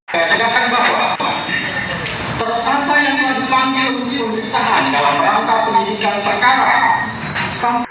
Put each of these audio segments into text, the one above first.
Tegaskan bahwa tersangka yang telah dipanggil untuk pemeriksaan dalam rangka penyidikan perkara sampai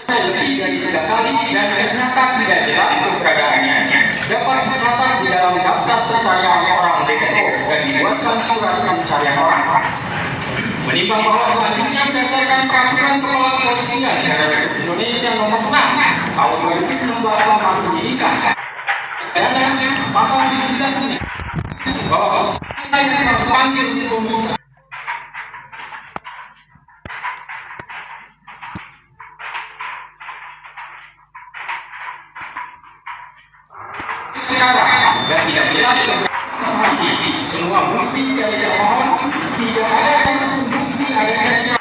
lebih dari 3 kali dan ternyata tidak jelas keberadaannya dapat dicatat di dalam daftar pencarian orang DPO dan dibuatkan surat pencarian orang. Menimbang bahwa selanjutnya berdasarkan peraturan Kepala Kepolisian Negara Indonesia nomor 6 tahun 2019 tentang penyidikan dan pasal 17 ini bahwa tersangka yang terpanggil untuk pemeriksaan perkara dan tidak jelas semua bukti dari termohon tidak ada satupun bukti adanya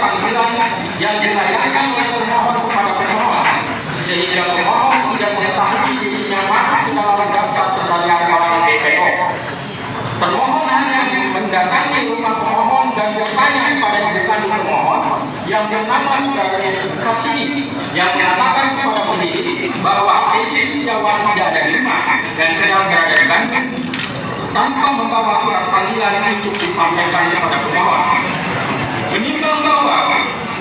panggilan yang dilayangkan oleh termohon kepada pemohon sehingga pemohon tidak mengetahui dirinya masuk ke dalam daftar pencarian orang DPO. Termohon hanya mendatangi rumah pemohon dan bertanya kepada ibu kandung pemohon yang bernama saudara Kartini yang mengatakan kepada penyidik bahwa Peggy Setiawan tidak ada di rumah dan sedang berada di Bandung tanpa membawa surat panggilan untuk disampaikan kepada pemohon. Menimbang bahwa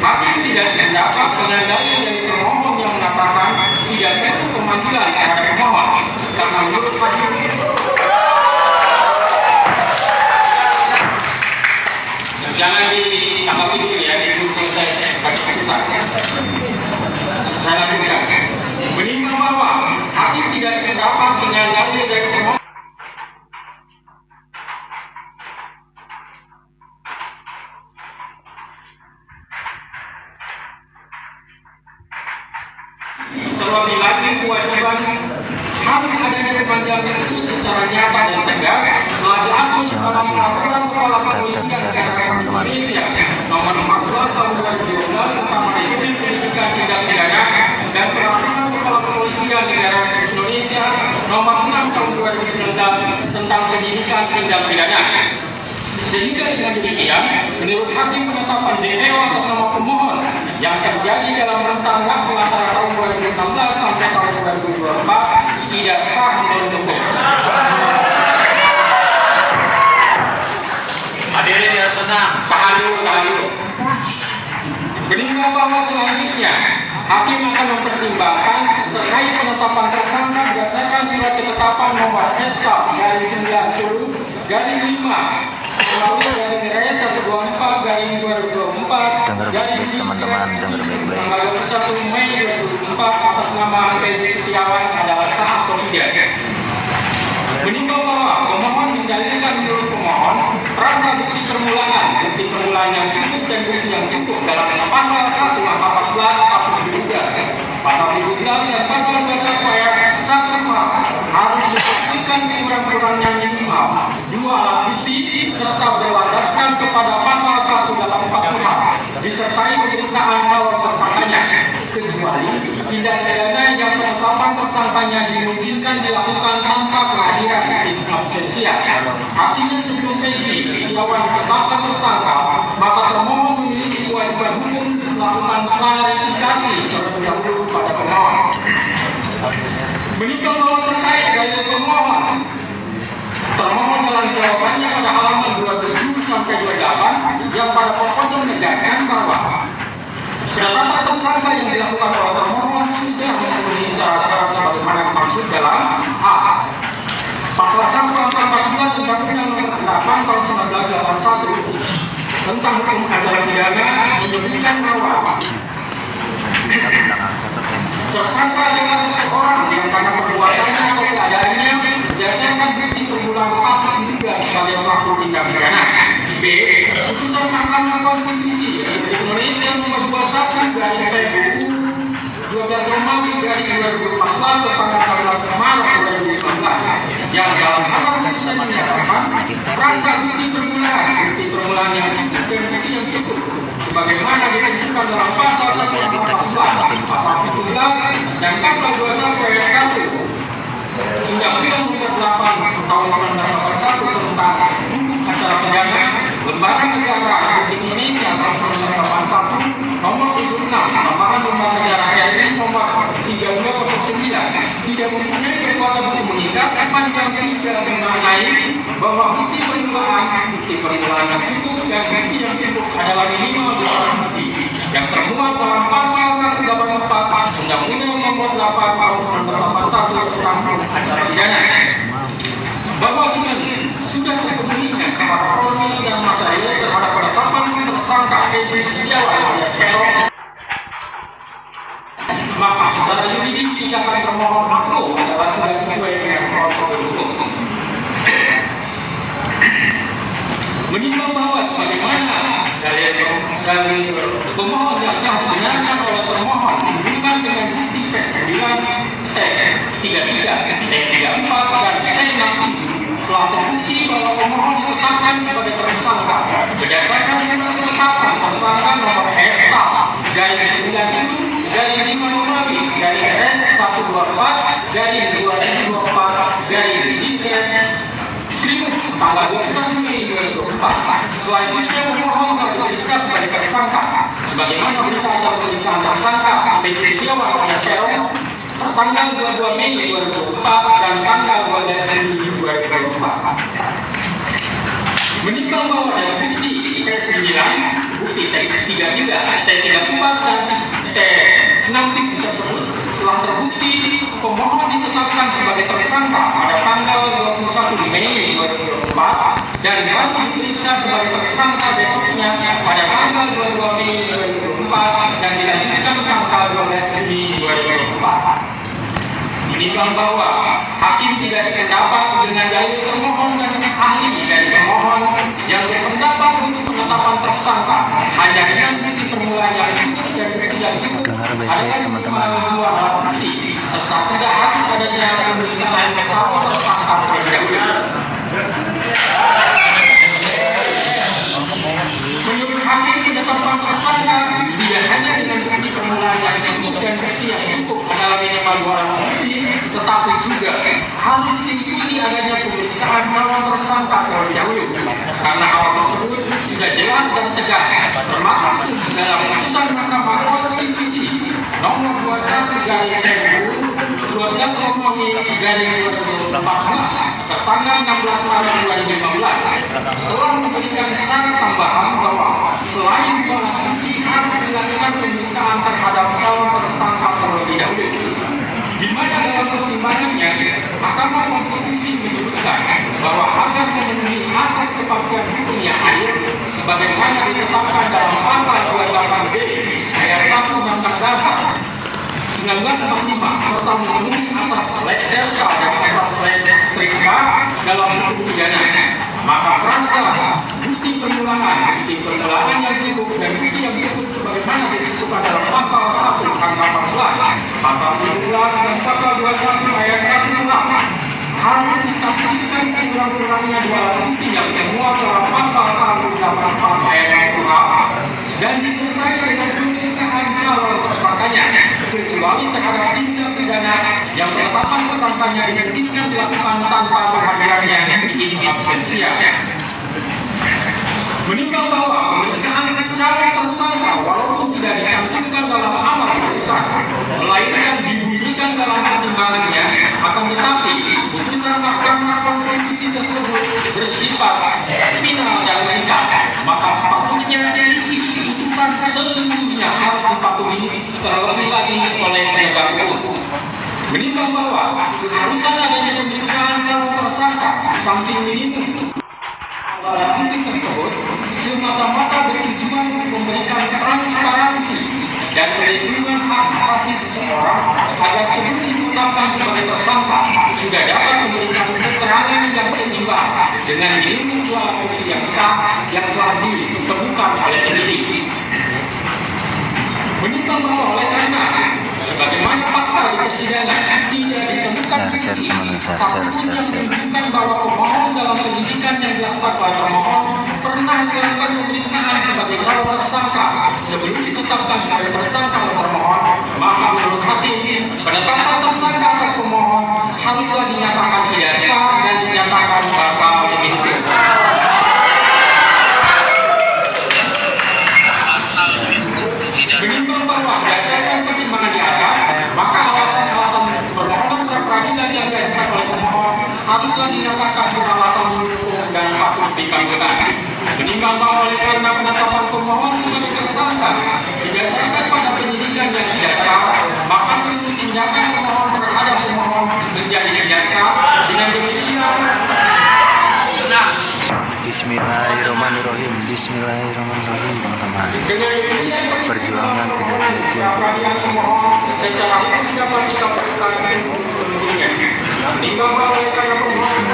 hakim tidak sependapat dengan dalil dari termohon yang mengatakan tidak perlu pemanggilan terhadap pemohon karena menurut hakim jangan ditanggapi dulu ya, itu selesai saya lanjutkan. Menimbang bahwa hakim tidak sependapat dengan dalil dari termohon terlebih lagi kewajiban harus adanya pemanggilan tersebut secara nyata dan tegas telah diatur dalam peraturan Kepala Kepolisian Negara Indonesia nomor 14 tahun 2012 tentang manajemen penyidikan tindak pidana dan peraturan Kepala Kepolisian Negara Indonesia nomor 6 tahun 2019 tentang penyidikan tindak pidana. Sehingga dengan demikian, menurut hakim penetapan DPO atas nama pemohon yang terjadi dalam rentang waktu antara tahun 2016 sampai tahun 2024 tidak sah menurut hukum. Hadirin yang tenang, tahan dulu. Menimbang bahwa selanjutnya hakim akan mempertimbangkan terkait penetapan tersangka berdasarkan surat ketetapan nomor SK garing 90 garing 5 garing Raya 124 garing 2024 garing teman-teman dengar baik-baik. tanggal 21 Mei 2024 atas nama Peggy Setiawan adalah sah atau tidak. Menimbang bahwa pemohon mendalilkan menurut pemohon rasa bukti permulaan yang cukup dan bukti yang cukup dalam pasal 114 atau 17 pasal 17 dan pasal 21 ayat 1 harus dipastikan sekurang-kurangnya minimal 2 alat bukti serta berlandaskan kepada pasal 184 disertai pemeriksaan calon tersangkanya kecuali tindak pidana yang penetapan tersangkanya dimungkinkan dilakukan tanpa kehadiran tim absensia. Artinya sebelum Peggy Setiawan ditetapkan tersangka, maka termohon memiliki kewajiban hukum untuk melakukan klarifikasi terlebih dahulu pada pemohon. Menimbang bahwa terkait dalil pemohon, termohon dalam jawabannya pada halaman 27 sampai 28 yang pada pokoknya menegaskan bahwa penetapan tersangka yang dilakukan oleh termohon sudah memenuhi syarat-syarat sebagaimana dimaksud dalam A. Pasal 114 Undang-Undang Nomor 8 Tahun 1981 tentang hukum acara pidana menyebutkan bahwa tersangka adalah seseorang yang karena perbuatannya atau keadaannya berdasarkan bukti permulaan patut diduga sebagai pelaku tindak pidana. B. Putusan Mahkamah Konstitusi Republik Indonesia nomor 21 dari PBU 12 Romawi dari 2014 tentang 14 Maret 2015 yang dalam amar putusan menyatakan rasa bukti permulaan yang cukup dan bukti yang cukup sebagaimana ditentukan dalam pasal 114, pasal 17 dan pasal 21 ayat 1 Undang-Undang Nomor 8 Tahun 1981 tentang acara pidana Lembaga Negara Republik Indonesia tahun 1981 nomor 76 Tambahan Lembaga Negara RI tidak mempunyai kekuatan untuk mengikat sepanjang tidak mengenai bahwa bukti permulaan yang cukup dan bukti yang cukup adalah minimal 2 alat bukti yang termuat dalam pasal 184 Undang-Undang Nomor 8 Tahun 1981 tentang acara pidana, bahwa dengan sudah terpenuhinya syarat formil dan material terhadap penetapan tersangka Egy Setiawan alias Peron, maka secara yuridis tindakan termohon maklum adalah sudah sesuai dengan prosedur hukum. Menimbang bahwa sebagaimana dari pemohon yang telah dibenarkan oleh termohon dihubungkan dengan bukti P9, T33, T34 dan T67 telah terbukti bahwa pemohon ditetapkan sebagai tersangka berdasarkan surat penetapan tersangka nomor S/S/S124/2024 tanggal 21 Mei 2024. Selanjutnya pemohon diperiksa sebagai tersangka sebagaimana berita acara pemeriksaan tersangka Egy Setiawan alias Peron tanggal 22 Mei 2024 dan tanggal 12 Juli 2024. Menimbang bahwa dari bukti T9, bukti T33, T34 dan T63 tersebut telah terbukti pemohon ditetapkan sebagai tersangka pada tanggal 21 Mei 2024 dan baru diperiksa sebagai tersangka besoknya pada tanggal 22 Mei 2024 dan dilanjutkan tanggal 12 Juni 2024. Menimbang bahwa hakim tidak sependapat dengan dalil termohon dan ahli dari pemohon yang berpendapat untuk penetapan tersangka hanya dengan bukti permulaan yang cukup dan bukti yang cukup adalah teman-teman serta tidak harus adanya pemeriksaan pesawat tersangka terlebih dahulu. Menurut hakim penetapan tersangka tidak hanya dengan bukti permulaan yang cukup dan bukti yang cukup adalah minimal 2 alat bukti, tetapi juga harus diikuti adanya pemeriksaan calon tersangka terlebih dahulu karena hal tersebut sudah jelas dan tegas termaktub dalam putusan Mahkamah Konstitusi nomor 21/12 tertanggal 16 Maret 2015 telah memberikan syarat tambahan bahwa selain barang bukti harus dilakukan pemeriksaan terhadap calon tersangka terlebih dahulu, di mana dalam pertimbangannya Mahkamah Konstitusi menyebutkan bahwa agar memenuhi asas kepastian hukum yang adil sebagaimana ditetapkan dalam pasal 28B ayat 1 Undang-Undang Dasar 1945 serta memenuhi asas lex serta dan asas lex stricta dalam hukum pidana, maka frasa bukti permulaan yang cukup dan bukti yang cukup sebagaimana ditentukan dalam pasal 1 angka 14, pasal 17 dan pasal 21 ayat 1 harus ditafsirkan sekurang-kurangnya 2 alat bukti yang termuat dalam pasal 184 ayat 1 dan diselesaikan dengan pemeriksaan calon tersangkanya kecuali terhadap tindak pidana yang penetapan tersangkanya dimungkinkan dilakukan tanpa kehadirannya in absentia. Menimbang bahwa pemeriksaan calon tersangka walaupun tidak dicantumkan dalam amar putusan melainkan dibunyikan dalam pertimbangannya, akan tetapi putusan Mahkamah Konstitusi tersebut bersifat final dan lengkap, maka sepatutnya isi putusan sesungguhnya harus dipatuhi terlebih lagi oleh penegak hukum. Menimbang bahwa keharusan adanya pemeriksaan calon tersangka samping minimum barang bukti tersebut semata-mata bertujuan untuk memberikan transparansi dan perlindungan hak asasi seseorang agar sebelum ditetapkan sebagai tersangka sudah dapat memberikan keterangan yang seimbang dengan minimum 2 alat bukti yang sah yang telah ditemukan oleh penyidik. Menimbang bahwa oleh karena sebagaimana fakta di persidangan tidak ditemukan satu-satunya menunjukkan bahwa pemohon dalam penyidikan yang dilakukan oleh termohon pernah dilakukan pemeriksaan sebagai calon tersangka sebelum ditetapkan sebagai tersangka oleh termohon, maka menurut hakim penetapan tersangka atas pemohon haruslah dinyatakan tidak sah dan dinyatakan batal demi hukum. Menimbang bahwa berdasarkan pertimbangan di atas, maka alasan-alasan permohonan telah dinyatakan beralasan mendukung dan patut dikabulkan. Menimbang oleh karena penetapan pemohon sebagai tersangka didasarkan pada penyidikan yang tidak sah, maka seluruh tindakan pemohon terhadap pemohon menjadi tidak sah. Dengan demikian, Bismillahirrahmanirrahim. Bismillahirrahmanirrahim, teman-teman. Perjuangan tidak sia-sia. secara hukum dapat dikabulkan seluruhnya. Menimbang oleh karena pemohon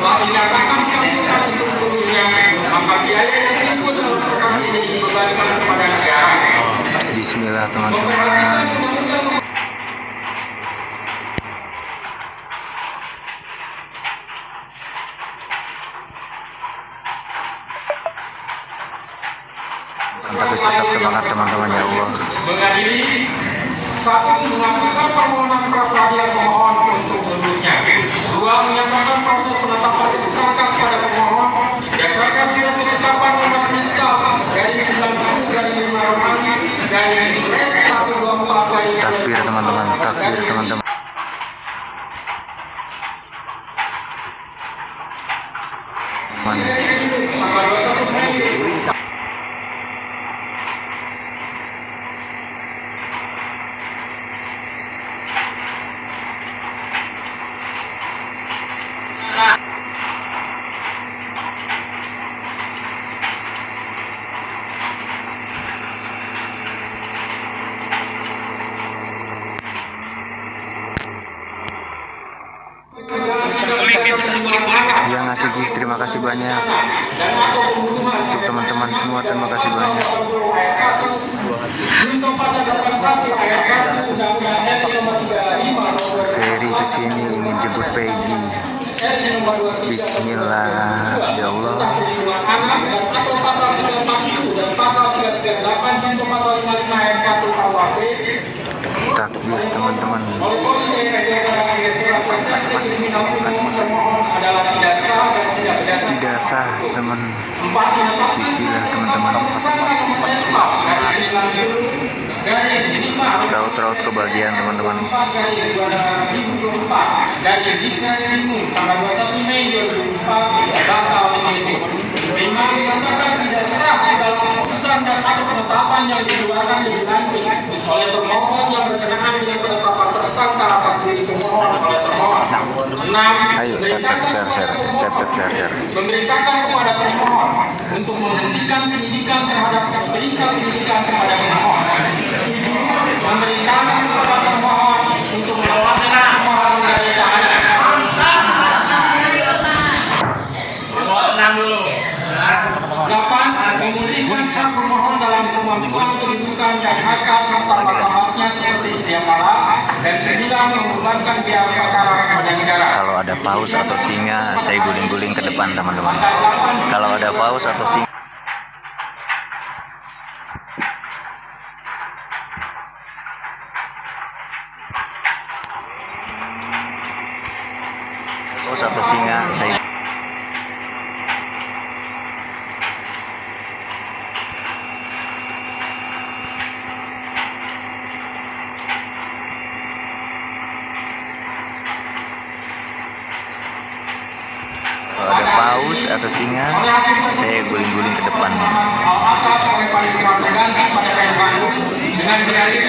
telah dinyatakan dikabulkan untuk seluruhnya, maka biaya yang timbul dalam perkara ini dibebankan kepada negara. Bismillah, teman-teman. Tapi tetap semangat teman-teman, ya Allah. Mengadili satu, mengabulkan permohonan pra peradilan pemohon untuk seluruhnya. Dua, menyatakan proses penetapan tersangka kepada pemohon berdasarkan surat ketetapan nomor fiskal dari 90 dari 5 Romawi dari S 124 dari Takbir teman-teman, takbir teman-teman. Yang ngasih gift, terima kasih banyak. Untuk teman-teman semua, terima kasih banyak. Ferry kesini ingin jemput Peggy. Bismillah, ya Allah. Takbir teman-teman. Tidak sah teman. Bismillah teman-teman. Raut-raut kebahagiaan teman-teman. Penetapan yang dikeluarkan dilantik oleh termohon yang berkenaan dengan penetapan tersangka atas diri pemohon oleh termohon. 6. Ayo tap share. Memerintahkan kepada termohon untuk menghentikan penyidikan terhadap penyidikan terhadap pemohon. 7. Memerintahkan kepada termohon untuk melepaskan pemohon dari tahanan. 8. Memulihkan hak pemohon dalam kemampuan kedudukan dan hak serta martabatnya seperti sedia kala. Dan 9. Membebankan biaya perkara kepada negara. Kalau ada paus atau singa, saya guling-guling ke depan teman-teman. Kalau ada paus atau singa, saya kalau ada paus atau singa, saya guling-guling ke depan. Dengan dialih